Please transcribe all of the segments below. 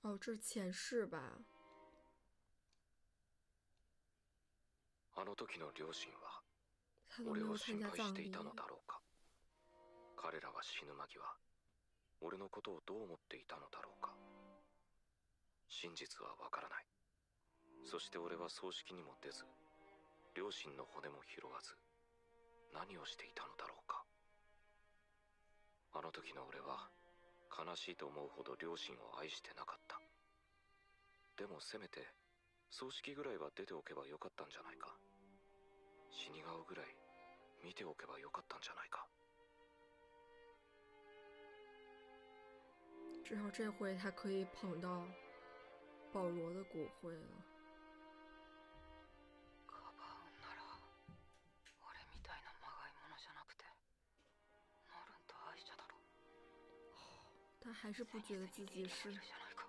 哦，这是前世吧？あの時の両親は他都没俺を有参加心配し葬礼。ていたのだろうか。彼らが死ぬ間際、俺のことをどう思っていたのだろうか。真実はわからない。そして俺は葬式にも出ず、両親の骨も拾わず、何をしていたのだろうか。あの時の俺は悲しいと思うほど両親を愛してなかった。でもせめて葬式ぐらいは出ておけばよかったんじゃないか。死に顔ぐらい見ておけばよかったんじゃないか。至少这回他可以捧到保罗的骨灰了。かばうなら俺みたいなまがいものじゃなくてノルンとアイシャだろ。他还是不觉得自己是。じゃないか。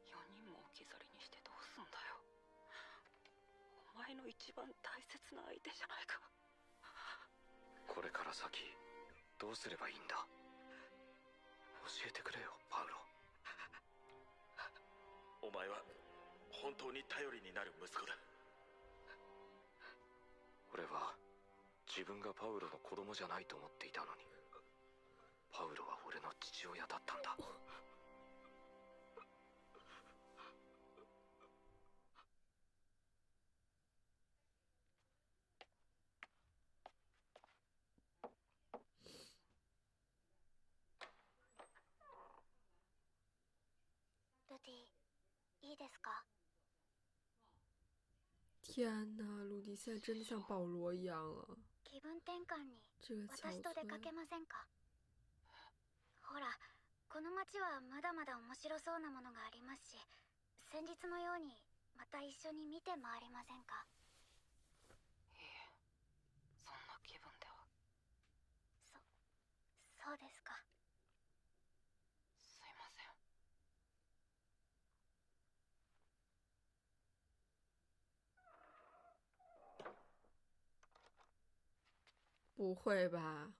4人も置き去りにしてどうすんだよ。お前の一番大切な相手じゃないか。これから先どうすればいいんだ。教えてくれよパウロ。お前は本当に頼りになる息子だ。俺は自分がパウロの子供じゃないと思っていたのに、パウロは俺の父親だったんだ。ルディ、いいですか？天哪，鲁迪现在真的像保罗一样了。気分転換に这个私と憔出かけ悴。ませんか？ほら、この街はまだまだ面白そうなものがありますし、先日のようにまた一緒に見て回りませんか？いいえ、そんな気分では。そうですか。すいません。不会吧？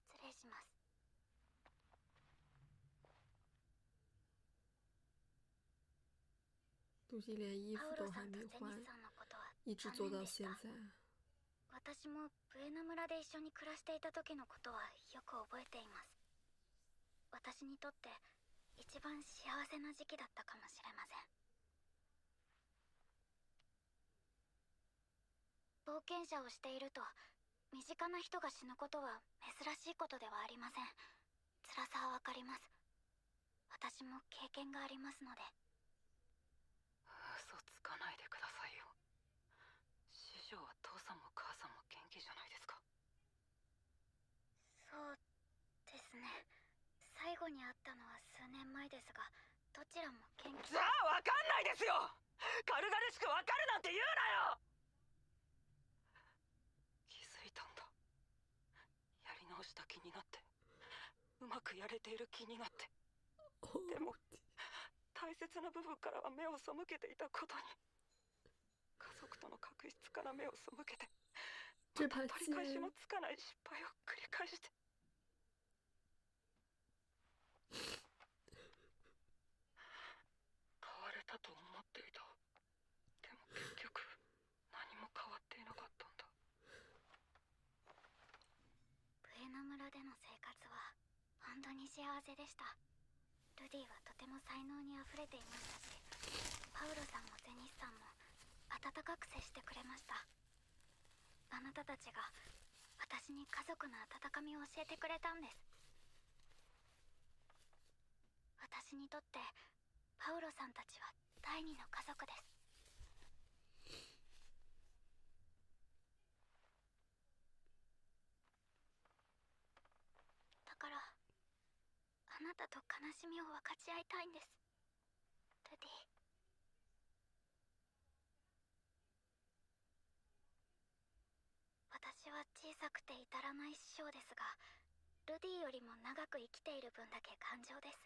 失礼します。鲁迪连衣服パウ都还没ロさんとジェニ换ス，さんのことは一直做到残念でした。现在。私もブエナ村で一緒に暮らしていた時のことはよく覚えています。私にとって一番幸せな時期だったかもしれません。冒険者をしていると身近な人が死ぬことは珍しいことではありません。辛さはわかります。私も経験がありますので。嘘つかないでくださいよ。師匠は父さんも母さんも元気じゃないですか。そうですね。最後に会ったのは数年前ですが、どちらも元気。じゃあわかんないですよ。軽々しくわかるなんて言うなよ。気づいたんだ。やり直した気になって、うまくやれている気になって。でも大切な部分からは目を背けていたことに。家族との確執から目を背けて、这把また取り返しの剑，つかない失敗を繰り返して。変われたと思っていた。でも結局何も変わっていなかったんだ。ブエナ村での生活は本当に幸せでした。ルディはとても才能にあふれていましたし、パウロさんもゼニスさんも温かく接してくれました。あなたたちが私に家族の温かみを教えてくれたんです。私にとってパウロさんたちは第二の家族です。だからあなたと悲しみを分かち合いたいんです、ルディ。私は小さくて至らない師匠ですが、ルディよりも長く生きている分だけ頑丈です。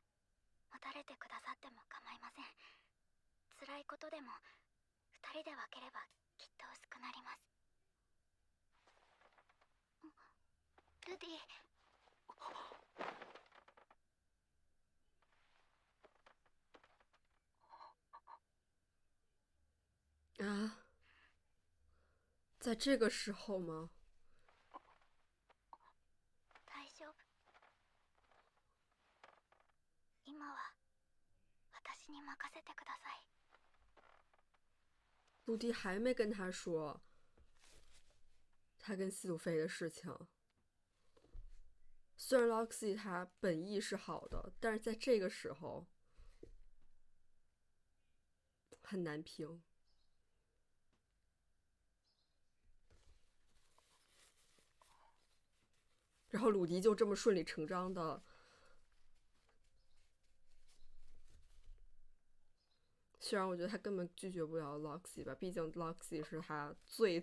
持たれてくださっても構いません。辛いことでも二人で分ければきっと薄くなります。ルディ。在这个时候吗？大丈夫。今は私に任せてください。陆地还没跟他说他跟西鲁菲的事情。虽然 Loxy 他本意是好的，但是在这个时候很难评。然后鲁迪就这么顺理成章的，虽然我觉得他根本拒绝不了 Loxy 吧，毕竟 Loxy 是他最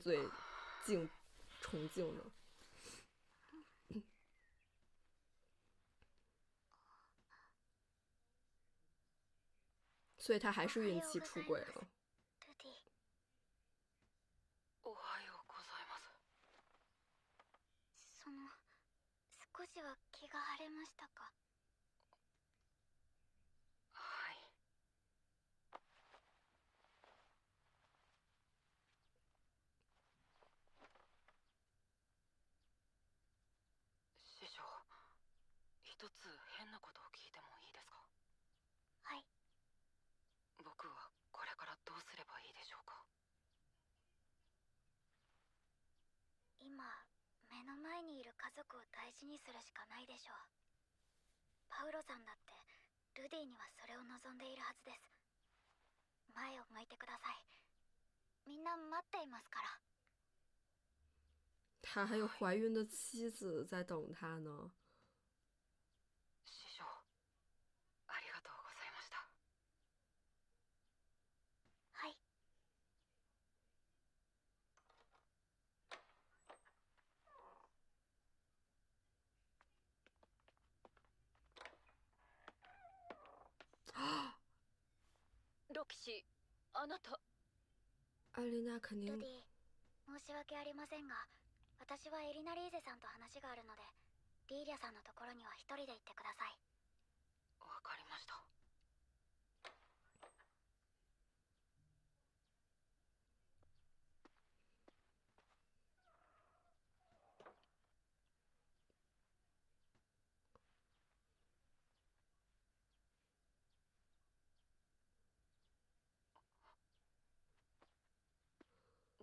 崇敬的。所以他还是孕期出轨了。おはようございます。少しは気が晴れましたか？はい。師匠、一つ変なことを聞いてもいいですか？はい。僕はこれからどうすればいいでしょうか？今目の前にいる家族を大事にするしかないでしょう。パウロさんだってルディにはそれを望んでいるはずです。前を向いてください。みんな待っていますから。他还有怀孕的妻子在等他呢。師匠、ありがとうございました。はい。ロキシ、あなた。艾丽娜肯定。ルディ、申し訳ありませんが、私はエリナリーゼさんと話があるので、リーリャさんのところには一人で行ってください。わかりました。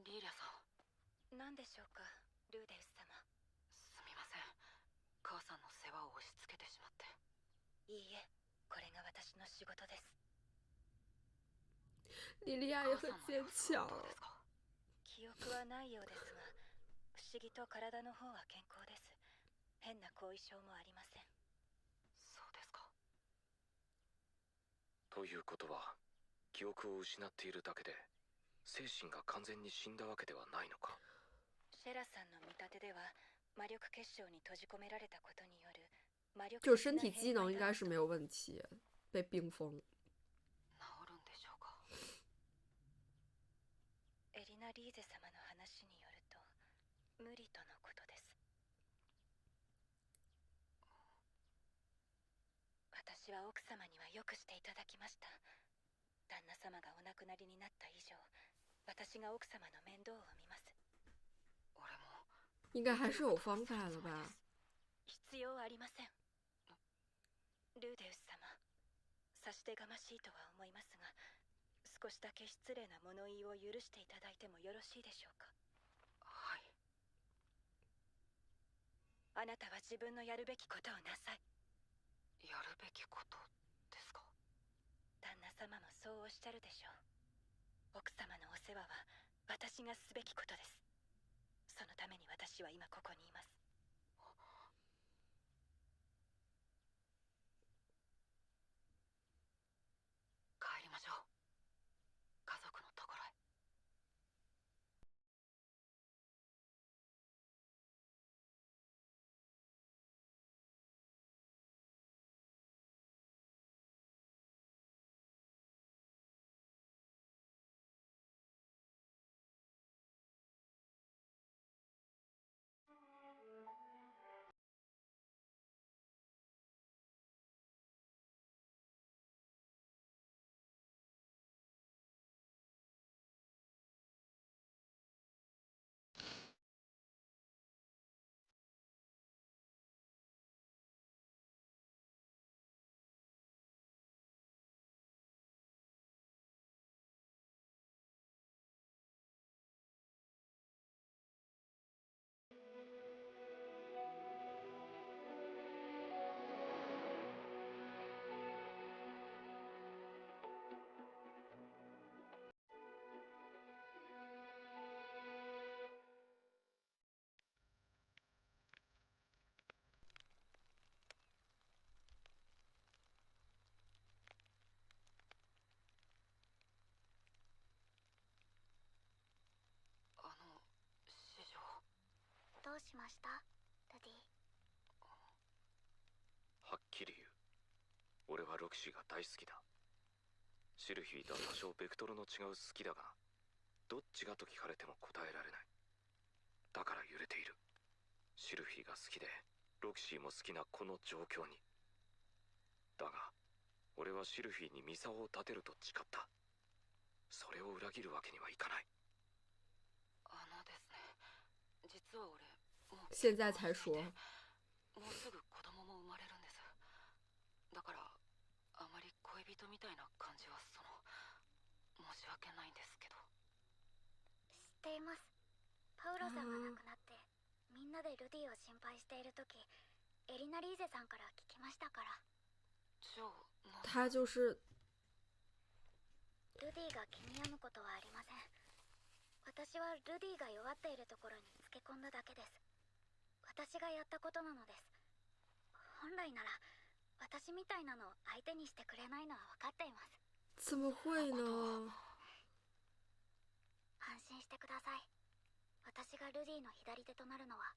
リーリャさん。何でしょうか、ルーデウス様。すみません、母さんの世話を押し付けてしまって。いいえ、これが私の仕事です。莉莉娅也很坚强。記憶はないようですが、不思議と体の方は健康です。変な後遺症もありません。そうですか。ということは、記憶を失っているだけで精神が完全に死んだわけではないのか。シェラさんの見立てでは、魔力結晶に閉じ込められたことによる魔力就身体机能应该是没有问题，被冰封。治るんでしょうか。エリナリーゼ様の話によると無理とのことです。私は奥様にはよくしていただきました。旦那様がお亡くなりになった以上、私が奥様の面倒を見ます。俺も应该还是有方法了吧？必要ありません。ルーデウス様、差し出がましいとは思いますが、少しだけ失礼な物言いを許していただいてもよろしいでしょうか。はい。あなたは自分のやるべきことをなさい。やるべきことですか。旦那様もそうおっしゃるでしょう。奥様のお世話は私がすべきことです。そのために私は今ここにいます。帰りましょう。家族のところへ。どうしました、ルディ？はっきり言う。俺はロキシーが大好きだ。シルフィーとは多少ベクトルの違う好きだが、どっちがと聞かれても答えられない。だから揺れている。シルフィーが好きでロキシーも好きなこの状況に。だが俺はシルフィーにミサオを立てると誓った。それを裏切るわけにはいかない。ですね、実は俺もう现在才说。もうすぐ子供も生まれるんです。だからあまり恋人みたいな感じは申し訳ないんですけど。知っています。パウロさんが亡くなってみんなでルディを心配している時、エリナリーゼさんから聞きましたから。じゃあ他就是ルディが気に病むことはありません。私はルディが弱っているところにつけ込んだだけです。私がやったことなのです。本来なら私みたいなのを相手にしてくれないのは分かっています。怎么会呢？安心してください。私がルディの左手となるのは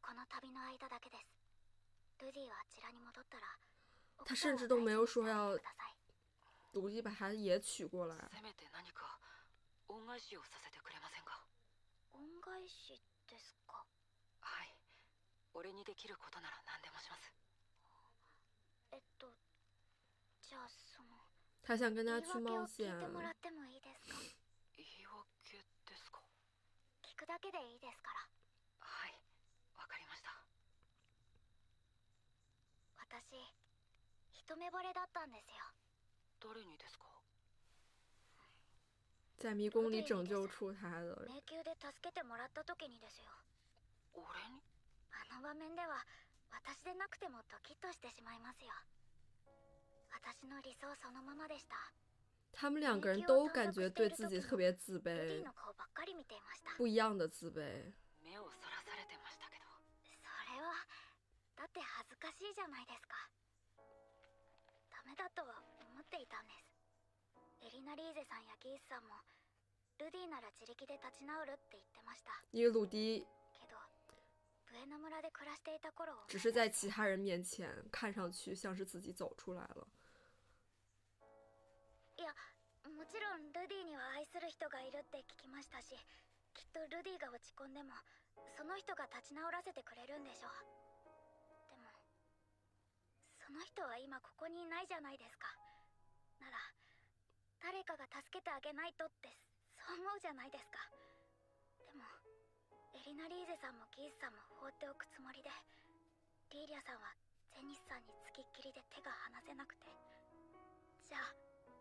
この旅の間だけです。ルディはあちらに戻ったら、他甚至都没有说要ください。鲁迪把他也娶过来。せめて何か恩返しをさせてくれませんか？恩返しですか？はい、俺にできることなら何でもします。じゃあ他想跟他去言い訳を冒险聞いて。もらってもいいですか？言い訳ですか？聞くだけでいいですから。はい、わかりました。私、一目惚れだったんですよ。誰にですか？在迷宫里拯救出他的。迷宮で助けてもらった時にですよ。俺に？あの場面では私でなくてもドキッとしてしまいますよ。私の理想そのままでした。他们两个人都感觉对自己特别自ルディ卑の，顔ばっかり見ていました。不一样的自卑。目をそらされてましたけど。それはだって恥ずかしいじゃないですか。ダメだとは思っていたんです。エリナリーゼさんやギースさんもルディなら自力で立ち直るって言ってました。因为鲁迪けどブエノ村で暮らしていた頃を只是在其他人面前看上去像是自己走出来了。いや、もちろんルディには愛する人がいるって聞きましたし、きっとルディが落ち込んでもその人が立ち直らせてくれるんでしょう。でもその人は今ここにいないじゃないですか。なら誰かが助けてあげないとってそう思うじゃないですか。でもエリナリーゼさんもギースさんも放っておくつもりで、リーリャさんはゼニスさんにつきっきりで手が離せなくて、じゃあ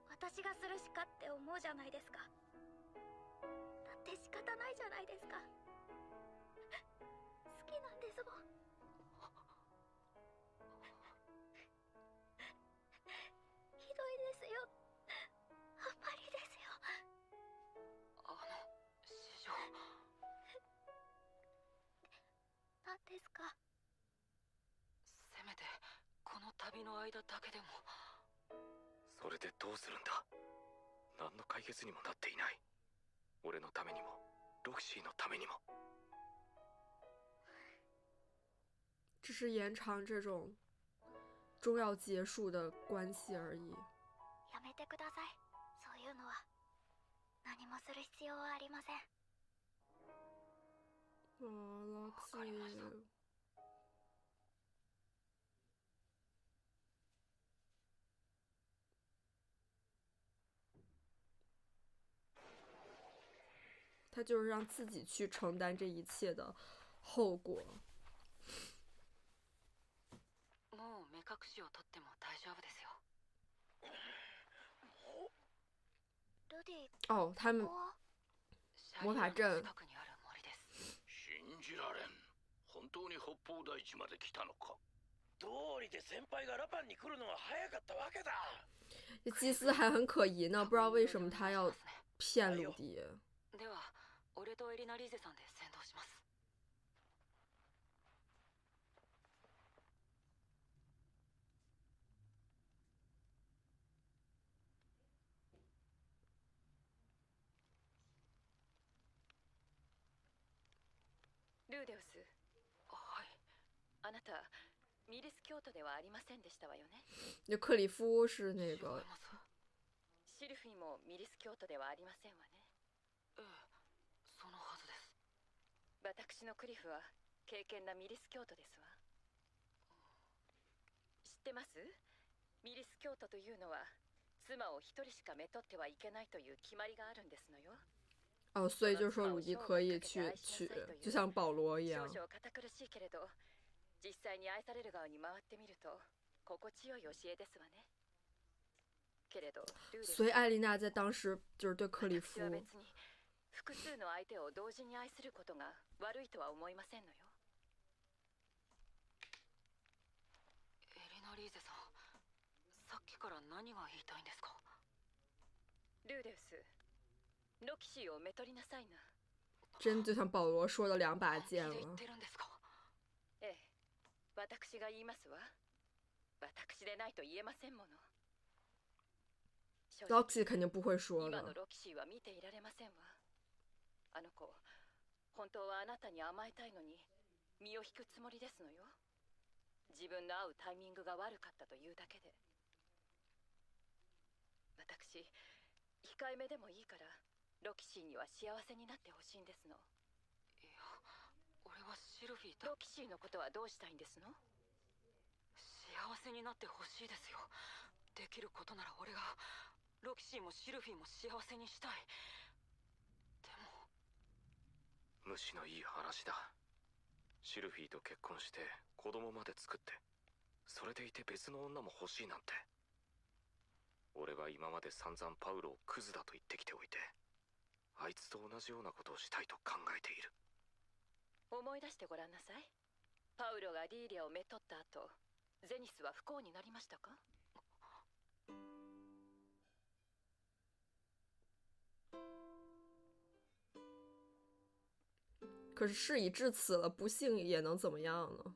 私がするしかって思うじゃないですか。だって仕方ないじゃないですか。好きなんですもん。ひどいですよ。あんまりですよ。師匠。何ですか？せめてこの旅の間だけでも。それでどうするんだ？何の解決にもなっていない。俺のためにもロキシーのためにも。只是延长这种终要结束的关系而已。やめてください。そういうのは何もする必要はありません。ロキかりましたシ他就是让自己去承担这一切的后果。もう目隠しを取っても大丈夫ですよ。ルディ、哦，他们ここは魔法陣近くにある森です。信じられん。本当に北方大地まで来たのか？どうりで先輩がラパンに来るのが早かったわけだ。这祭司还很可疑呢，不知道为什么他要骗鲁迪。では俺とエリナリーゼさんで先導します。ルーデウス、あなたミリス京都ではありませんでしたわよね。就克里夫是那个違います。シルフィもミリス京都ではありませんわね。ええ、そのはずです。私のクリフは敬虔なミリス京都ですわ。知ってます？ミリス京都というのは妻を一人しかめとってはいけないという決まりがあるんですのよ。哦，所以就是说鲁迪可以去娶，就像保罗一样。少々堅苦しいけれど、実際に愛される側に回ってみると心地よい教えですわね。けれど、所以艾丽娜在当时就是对克里夫。私は別に複数の相手を同時に愛することが悪いとは思いませんのよ。エリナ・リーゼさん、さっきから何が言いたいんですか？ルーデウス、ロキシーをめとりなさいな。真就像保罗说的两把剑了。ええ、私が言いますわ。私でないと言えませんもの。Roxy 肯定不会说的。今のロキシーは見ていられませんわ。あの子、本当はあなたに甘えたいのに身を引くつもりですのよ。自分の会うタイミングが悪かったというだけで。私、控えめでもいいからロキシーには幸せになってほしいんですの。いや、俺はシルフィーと。ロキシーのことはどうしたいんですの？幸せになってほしいですよ。できることなら俺がロキシーもシルフィーも幸せにしたい。でも虫のいい話だ。シルフィーと結婚して子供まで作って、それでいて別の女も欲しいなんて。俺は今まで散々パウロをクズだと言ってきておいて、あいつと同じようなことをしたいと考えている。思い出してごらんなさい。パウロがリーリアをめとった後、ゼニスは不幸になりましたか？可是事已至此了，不幸也能怎么样呢？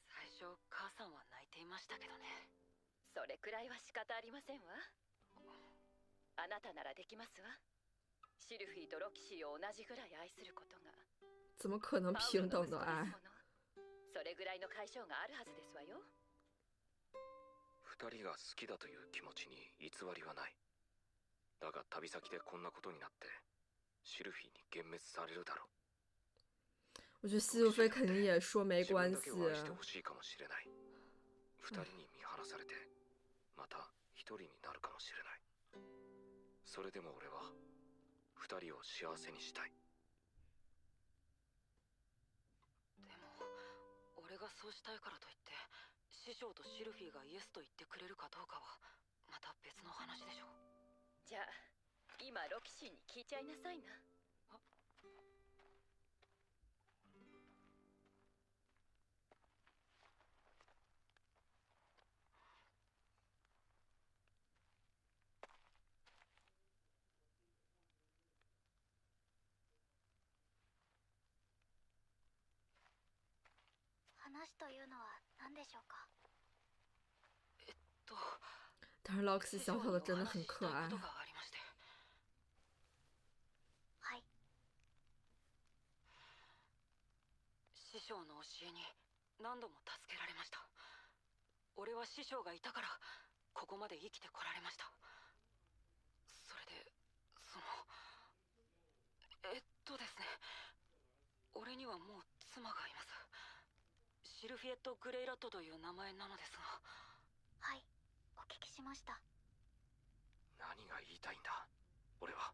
最初母さんは泣いていましたけどね。それくらいは仕方ありませんわ。あなたならできますわ。シルフィーとロキシーを同じぐらい愛することが。怎么可能平等的爱？それぐらいの解消があるはずですわよ。二人が好きだという気持ちに偽りはない。だが旅先でこんなことになってシルフィーに幻滅されるだろう。我觉得西路飞肯定也说没关系。自分だけを愛してほしいかもしれない。二人に見放されてまた一人になるかもしれない。それでも俺は二人を幸せにしたい。でも俺がそうしたいからといって師匠とシルフィーがイエスと言ってくれるかどうかはまた別の話でしょう。じゃあ今ロキシーに聞いちゃいなさいな。話というのは何でしょうか？但是 Roxy 小小的真的很可爱。はい。師匠の教えに何度も助けられました。俺は師匠がいたからここまで生きてこられました。それでですね、俺にはもう妻がいます。シルフィエット・グレイラットという名前なのですが。はい、お聞きしました。何が言いたいんだ俺は。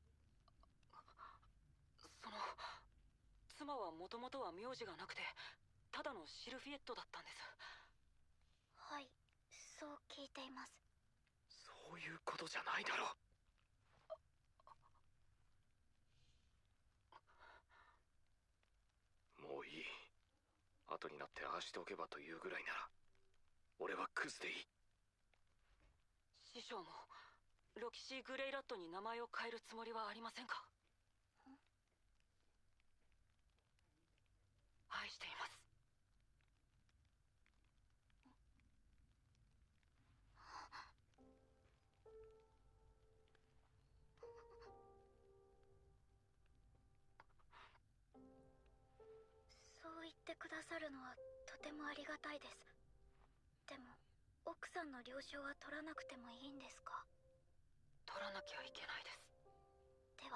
妻はもともとは名字がなくてただのシルフィエットだったんです。はい、そう聞いています。そういうことじゃないだろう。もういい。後になってああしておけばというぐらいなら俺はクズでいい。師匠もロキシー・グレイラットに名前を変えるつもりはありませんか？愛しています。ださるのはとてもありがたいです。でも奥さんの了承は取らなくてもいいんですか？取らなきゃいけないです。で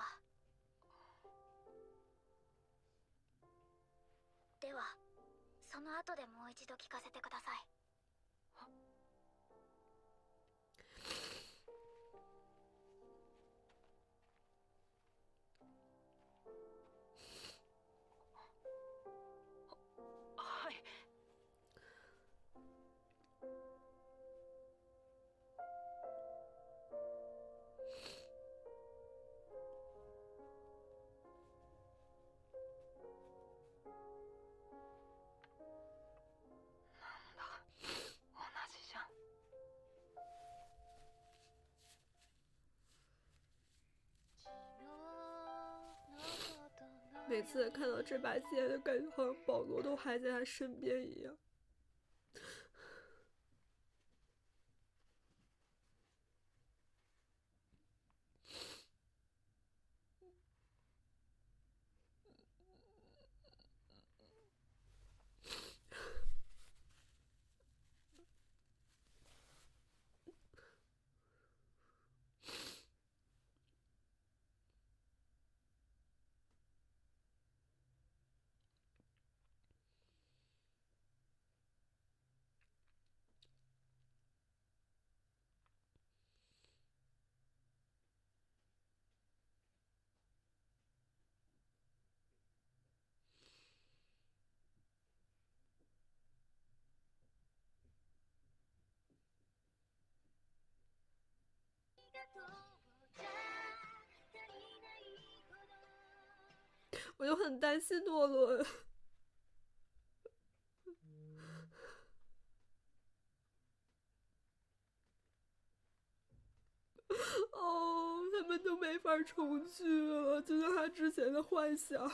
はその後でもう一度聞かせてください。はい。なんだ、同じじゃん。每次看到这把剑，就感觉好像保罗都还在他身边一样。我就很担心诺伦。哦，他们都没法重聚了，就像他之前的幻想。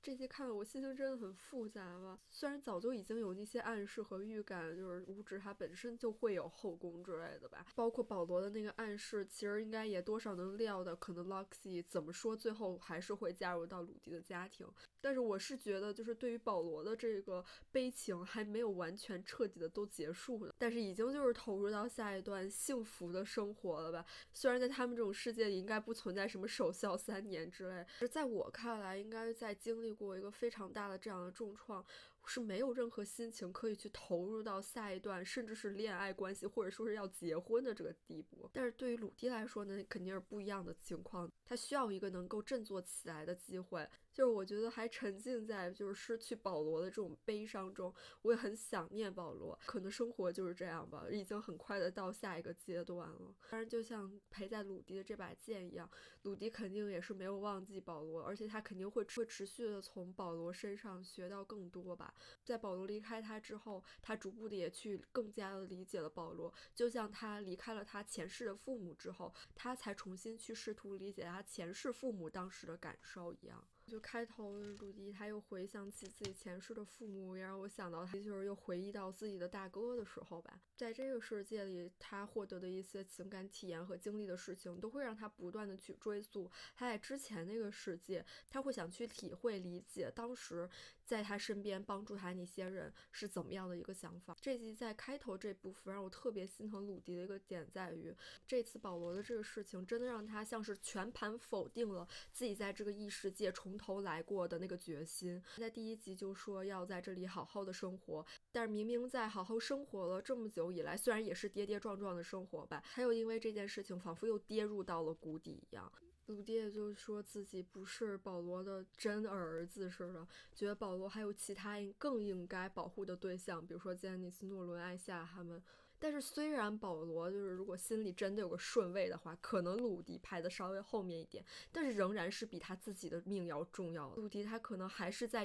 这集看了我心情真的很复杂吧，虽然早就已经有那些暗示和预感，就是五指它本身就会有后宫之类的吧，包括保罗的那个暗示，其实应该也多少能料到，可能 Loxi 怎么说最后还是会加入到鲁迪的家庭。但是我是觉得，就是对于保罗的这个悲情还没有完全彻底的都结束呢，但是已经就是投入到下一段幸福的生活了吧。虽然在他们这种世界里应该不存在什么守孝3年之类，在我看来应该在经历过一个非常大的这样的重创，是没有任何心情可以去投入到下一段甚至是恋爱关系或者说是要结婚的这个地步。但是对于鲁迪来说呢，肯定是不一样的情况，他需要一个能够振作起来的机会。就是我觉得还沉浸在就是失去保罗的这种悲伤中，我也很想念保罗，可能生活就是这样吧，已经很快的到下一个阶段了。当然就像陪在鲁迪的这把剑一样，鲁迪肯定也是没有忘记保罗，而且他肯定会持续的从保罗身上学到更多吧。在保罗离开他之后，他逐步的也去更加的理解了保罗，就像他离开了他前世的父母之后，他才重新去试图理解他前世父母当时的感受一样。就开头鲁迪他又回想起自己前世的父母，也让我想到他就是又回忆到自己的大哥的时候吧。在这个世界里，他获得的一些情感体验和经历的事情，都会让他不断的去追溯他在之前那个世界，他会想去体会理解当时在他身边帮助他那些人是怎么样的一个想法。这集在开头这部分让我特别心疼鲁迪的一个点在于，这次保罗的这个事情真的让他像是全盘否定了自己在这个异世界从头来过的那个决心。在第1集就说要在这里好好的生活，但是明明在好好生活了这么久以来，虽然也是跌跌撞撞的生活吧，他又因为这件事情仿佛又跌入到了谷底一样。鲁迪也就说自己不是保罗的真儿子似的，觉得保罗还有其他更应该保护的对象，比如说杰尼斯、诺伦、艾夏他们。但是虽然保罗就是如果心里真的有个顺位的话，可能鲁迪排的稍微后面一点，但是仍然是比他自己的命要重要的。鲁迪他可能还是在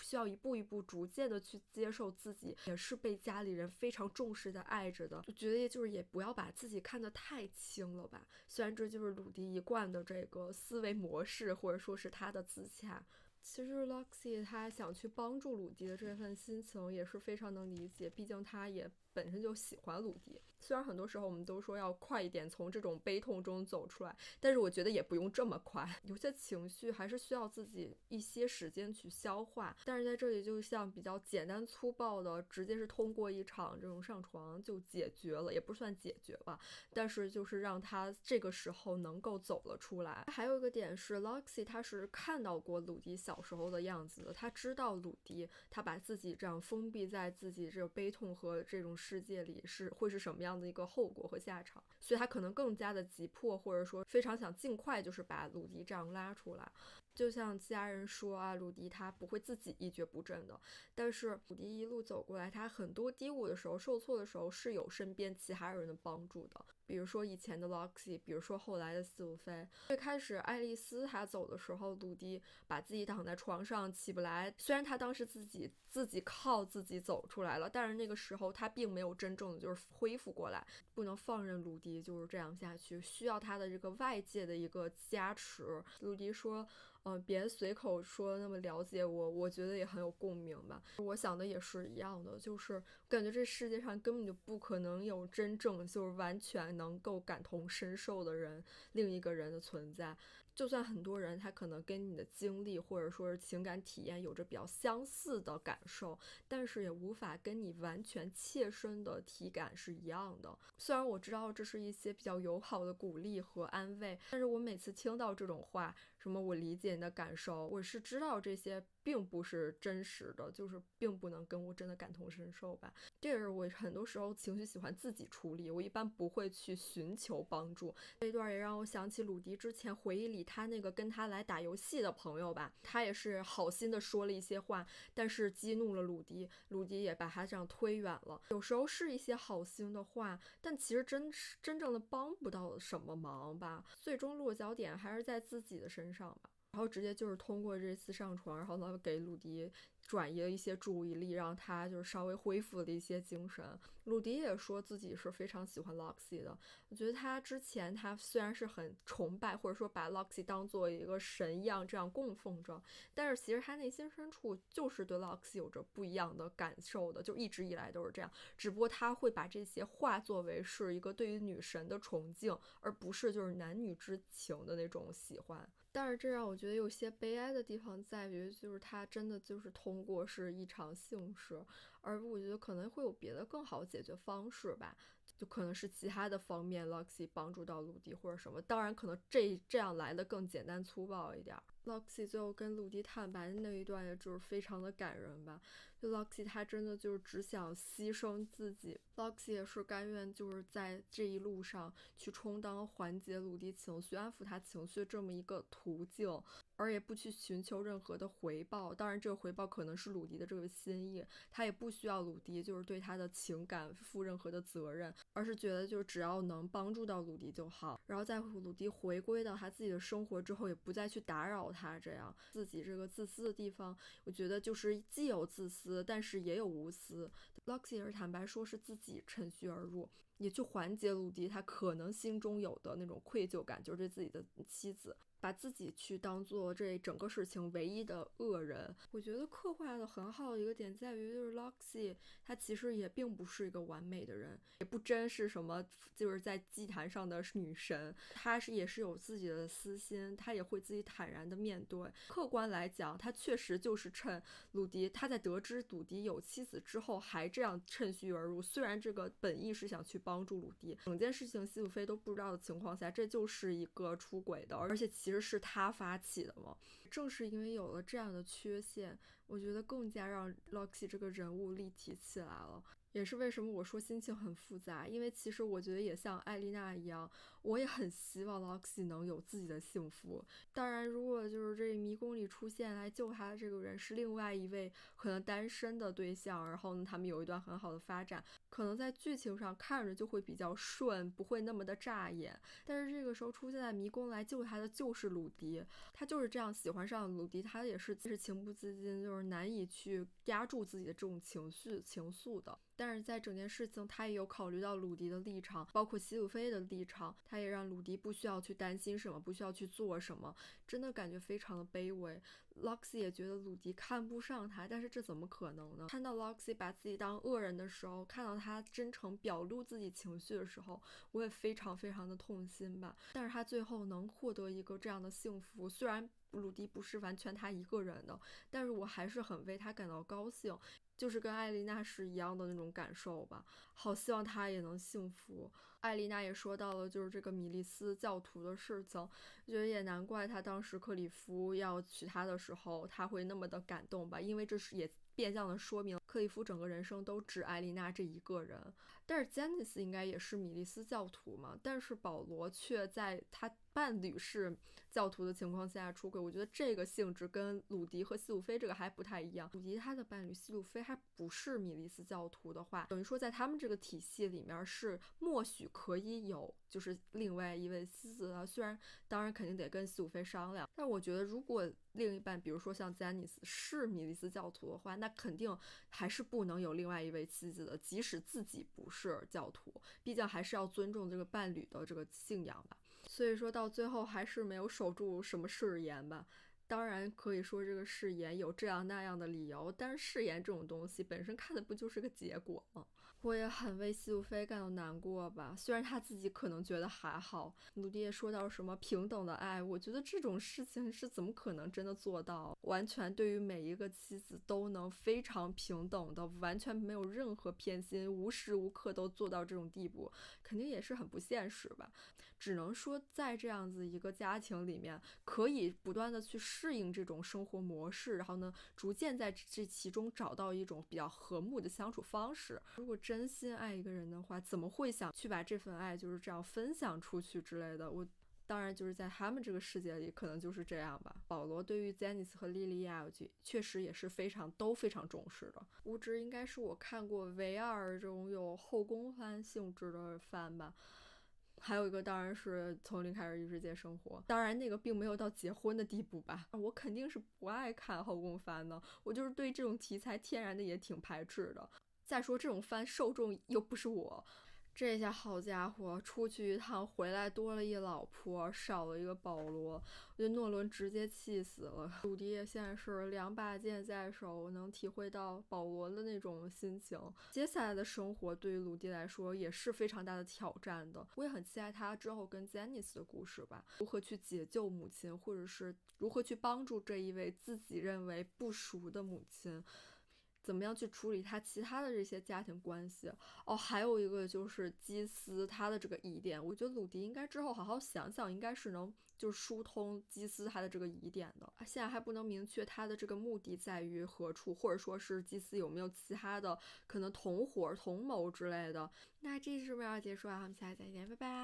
需要一步一步逐渐的去接受自己也是被家里人非常重视的爱着的，就觉得就是也不要把自己看得太轻了吧。虽然这就是鲁迪一贯的这个思维模式，或者说是他的自洽。其实 Loxi 他想去帮助鲁迪的这份心情也是非常能理解，毕竟他也本身就喜欢鲁迪。虽然很多时候我们都说要快一点从这种悲痛中走出来，但是我觉得也不用这么快，有些情绪还是需要自己一些时间去消化。但是在这里就像比较简单粗暴的直接是通过一场这种上床就解决了，也不算解决吧，但是就是让他这个时候能够走了出来。还有一个点是 Loxi 他是看到过鲁迪小时候的样子的，他知道鲁迪他把自己这样封闭在自己这个悲痛和这种世界里会是什么样的一个后果和下场，所以他可能更加的急迫，或者说非常想尽快就是把鲁迪这样拉出来。就像家人说啊，鲁迪他不会自己一蹶不振的，但是鲁迪一路走过来，他很多低谷的时候受挫的时候是有身边其他人的帮助的，比如说以前的 Loxi， 比如说后来的斯鲁菲。最开始爱丽丝她走的时候，鲁迪把自己躺在床上起不来，虽然他当时自己靠自己走出来了，但是那个时候他并没有真正的就是恢复过来，不能放任鲁迪就是这样下去，需要他的这个外界的一个加持。鲁迪说别随口说那么了解我，我觉得也很有共鸣吧。我想的也是一样的，就是感觉这世界上根本就不可能有真正就是完全能够感同身受的人，另一个人的存在。就算很多人他可能跟你的经历或者说是情感体验有着比较相似的感受，但是也无法跟你完全切身的体感是一样的。虽然我知道这是一些比较友好的鼓励和安慰，但是我每次听到这种话，什么我理解你的感受，我是知道这些并不是真实的，就是并不能跟我真的感同身受吧。这也是我很多时候情绪喜欢自己处理，我一般不会去寻求帮助。这一段也让我想起鲁迪之前回忆里他那个跟他来打游戏的朋友吧，他也是好心的说了一些话，但是激怒了鲁迪，鲁迪也把他这样推远了。有时候是一些好心的话，但其实真正的帮不到什么忙吧，最终落脚点还是在自己的身上吧。然后直接就是通过这次上床，然后呢给鲁迪转移了一些注意力，让他就是稍微恢复了一些精神。鲁迪也说自己是非常喜欢 Loxi 的，我觉得他之前他虽然是很崇拜或者说把 Loxi 当做一个神一样这样供奉着，但是其实他内心深处就是对 Loxi 有着不一样的感受的，就一直以来都是这样，只不过他会把这些化作为是一个对于女神的崇敬，而不是就是男女之情的那种喜欢。但是这让我觉得有些悲哀的地方在于，就是他真的就是通过是一场性事，而我觉得可能会有别的更好解决方式吧，就可能是其他的方面 Loxi 帮助到鲁迪或者什么，当然可能这样来的更简单粗暴一点。Loxi 最后跟鲁迪坦白的那一段也就是非常的感人吧，就 Loxi 他真的就是只想牺牲自己， Loxi 也是甘愿就是在这一路上去充当缓解鲁迪情绪安抚他情绪这么一个途径，而也不去寻求任何的回报，当然这个回报可能是鲁迪的这个心意，他也不需要鲁迪就是对他的情感负任何的责任，而是觉得就是只要能帮助到鲁迪就好，然后在鲁迪回归到他自己的生活之后，也不再去打扰他，这样自己这个自私的地方，我觉得就是既有自私但是也有无私。 Loxi 也是坦白说是自己趁虚而入，也去缓解鲁迪他可能心中有的那种愧疚感，就是对自己的妻子，把自己去当做这整个事情唯一的恶人。我觉得刻画的很好的一个点在于，就是 Loxi 他其实也并不是一个完美的人，也不真是什么就是在祭坛上的女神，他也是有自己的私心，他也会自己坦然的面对。客观来讲，他确实就是趁鲁迪他在得知鲁迪有妻子之后还这样趁虚而入，虽然这个本意是想去帮助鲁迪，整件事情西鲁菲都不知道的情况下，这就是一个出轨的，而且其实是他发起的嘛。正是因为有了这样的缺陷，我觉得更加让 Loxi 这个人物立体起来了，也是为什么我说心情很复杂，因为其实我觉得也像艾丽娜一样，我也很希望 Loxi 能有自己的幸福。当然如果就是这迷宫里出现来救他的这个人是另外一位可能单身的对象，然后呢他们有一段很好的发展，可能在剧情上看着就会比较顺，不会那么的扎眼。但是这个时候出现在迷宫来救他的就是鲁迪，他就是这样喜欢上鲁迪，他也是情不自禁，就是难以去压住自己的这种情绪情愫的。但是在整件事情他也有考虑到鲁迪的立场，包括希鲁菲的立场，他也让鲁迪不需要去担心什么，不需要去做什么，真的感觉非常的卑微。Loxy 也觉得鲁迪看不上他，但是这怎么可能呢？看到 Loxy 把自己当恶人的时候，看到他真诚表露自己情绪的时候，我也非常非常的痛心吧。但是他最后能获得一个这样的幸福，虽然鲁迪不是完全他一个人的，但是我还是很为他感到高兴，就是跟艾丽娜是一样的那种感受吧。好希望他也能幸福。艾丽娜也说到了就是这个米利斯教徒的事情，觉得也难怪他当时克里夫要娶她的时候他会那么的感动吧，因为这是也变相的说明克里夫整个人生都只艾丽娜这一个人。但是詹妮斯应该也是米利斯教徒嘛，但是保罗却在他伴侣是教徒的情况下出轨，我觉得这个性质跟鲁迪和希鲁菲这个还不太一样。鲁迪他的伴侣希鲁菲还不是米利斯教徒的话，等于说在他们这个体系里面是默许可以有就是另外一位妻子的，虽然当然肯定得跟希鲁菲商量，但我觉得如果另一半比如说像詹妮斯是米利斯教徒的话，那肯定还是不能有另外一位妻子的，即使自己不是教徒，毕竟还是要尊重这个伴侣的这个信仰吧。所以说到最后还是没有守住什么誓言吧。当然可以说这个誓言有这样那样的理由，但是誓言这种东西本身看的不就是个结果吗？我也很为希鲁菲感到难过吧，虽然他自己可能觉得还好。鲁迪也说到什么平等的爱，我觉得这种事情是怎么可能真的做到，完全对于每一个妻子都能非常平等的，完全没有任何偏心，无时无刻都做到这种地步，肯定也是很不现实吧。只能说在这样子一个家庭里面，可以不断的去适应这种生活模式，然后呢逐渐在这其中找到一种比较和睦的相处方式。如果真心爱一个人的话，怎么会想去把这份爱就是这样分享出去之类的。我当然就是在他们这个世界里可能就是这样吧。保罗对于詹妮斯和莉莉娅确实也是都非常重视的。无职应该是我看过唯二这种有后宫番性质的番吧。还有一个当然是从零开始异世界生活，当然那个并没有到结婚的地步吧，我肯定是不爱看后宫番的，我就是对这种题材天然的也挺排斥的。再说这种番受众又不是我，这下好家伙，出去一趟回来多了一老婆，少了一个保罗，我觉得诺伦直接气死了。鲁迪也现在是两把剑在手，能体会到保罗的那种心情。接下来的生活对于鲁迪来说也是非常大的挑战的，我也很期待他之后跟詹妮斯的故事吧，如何去解救母亲，或者是如何去帮助这一位自己认为不熟的母亲，怎么样去处理他其他的这些家庭关系。还有一个就是基斯他的这个疑点，我觉得鲁迪应该之后好好想想，应该是能就是疏通基斯他的这个疑点的。现在还不能明确他的这个目的在于何处，或者说是基斯有没有其他的可能同伙同谋之类的。那这是不是要结束啊？我们下期再见，拜拜。